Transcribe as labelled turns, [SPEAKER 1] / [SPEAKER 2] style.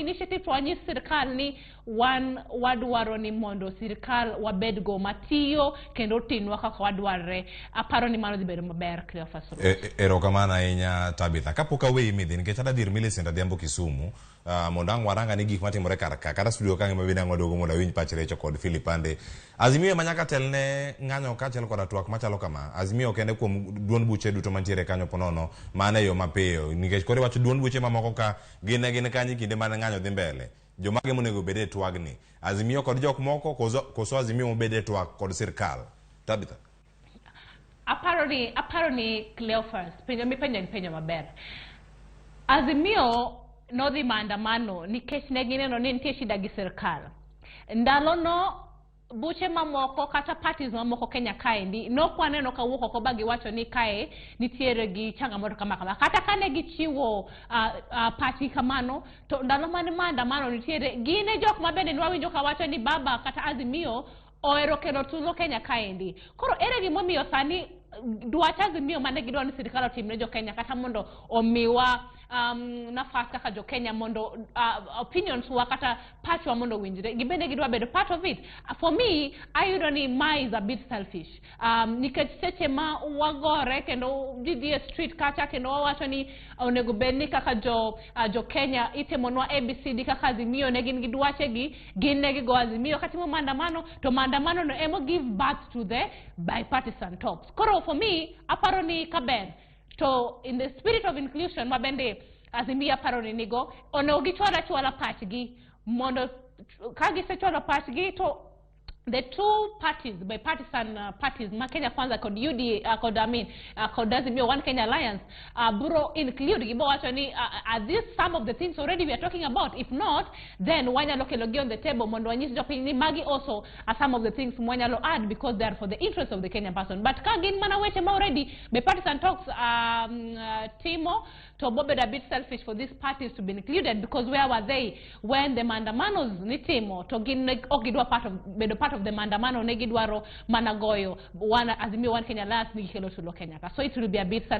[SPEAKER 1] initiative to any sirkal ni wadwaro ni mondo sirkal wabed go matiyo kendo tinwa kaka wadware. Aparo ni mano dhi bedo maber Cleophas.
[SPEAKER 2] Erokamano ahinya Tabitha. Kapok aweyi midhi nikech adadhir Millicent Adhiambo Kisumu mondo ang' waranga ni gik matimore kar ka kata studio kange mabende ang' waduogo mondo awinj pach Recho kod Philip Ande. Azimio manyaka telne ng'anyo kaachiel koda twak machalo kama. Azimio kende kuom duond buche duto mantiere kanyo ponono mane yo mapiyo nikech koro iwacho duond buche mamoko ka gin kanyi kinde mane ng'anyo dhi mbele. Jomage monego bede twagni. Azimio kod jok moko koso Azimio mobede twak kod sirkal. Tabitha.
[SPEAKER 1] Aparo ni Cleophas penjo maber. Azimio no dhi maandamano nikech ne gineno ni nitie shida gi sirkal. Ndalo no buche mamoko kata parties mamoko Kenya kaendi no kwaneno kawuok oko ba giwacho ni kae nitiere gi changamoto kama kata kane gichiwo party kamano to ndalo mane maandamano nitiere gine jok mabende nwawinjo kawacho ni baba kata Azimio oero kelo tulo Kenya kaendi. Koro ere gimomiyo sani dwach Azimio mane gidwa ni sirkal otimne jo Kenya kata mondo omiwa nafas kaka jo Kenya mondo opinions wa kata patchwa mondo winjre gibende gidwa bedo part of it. For me, ayudo ni my is a bit selfish. Nikech seche ma wagore kendo didie street kata kendo wawacho ni onego bedni kaka jo Kenya itemonwa ABCD kaka Azimio ne gin gidwache gi gin ne gigo Azimio katimo maandamano to maandamano no emo give birth to the bipartisan talks. Koro for me aparo ni kaber to in the spirit of inclusion mabende Azimio aparo ni nigo onego gichwala pachgi mondo kagi sechwala pachgi to the two parties, bipartisan parties, Kenya Kwanza kod UDA, kod Azimio, One Kenya Alliance, buro include gibo wacho ni are these some of the things already we are talking about? If not, then wanyalo kelogi on the table mondo wanyis jopiny ni magi also are some of the things wanyalo add because they are for the interest of the Kenyan person. But kagin mana weche ma already bipartisan talks timo to bobe a bit selfish for these parties to be included because where were they when the mandamanos ni timo to gin ogidwa part of the mandamano negidwaro managoyo Azimio One Kenya Alliance ni kelo tulo Kenya. So it will be a bit selfish.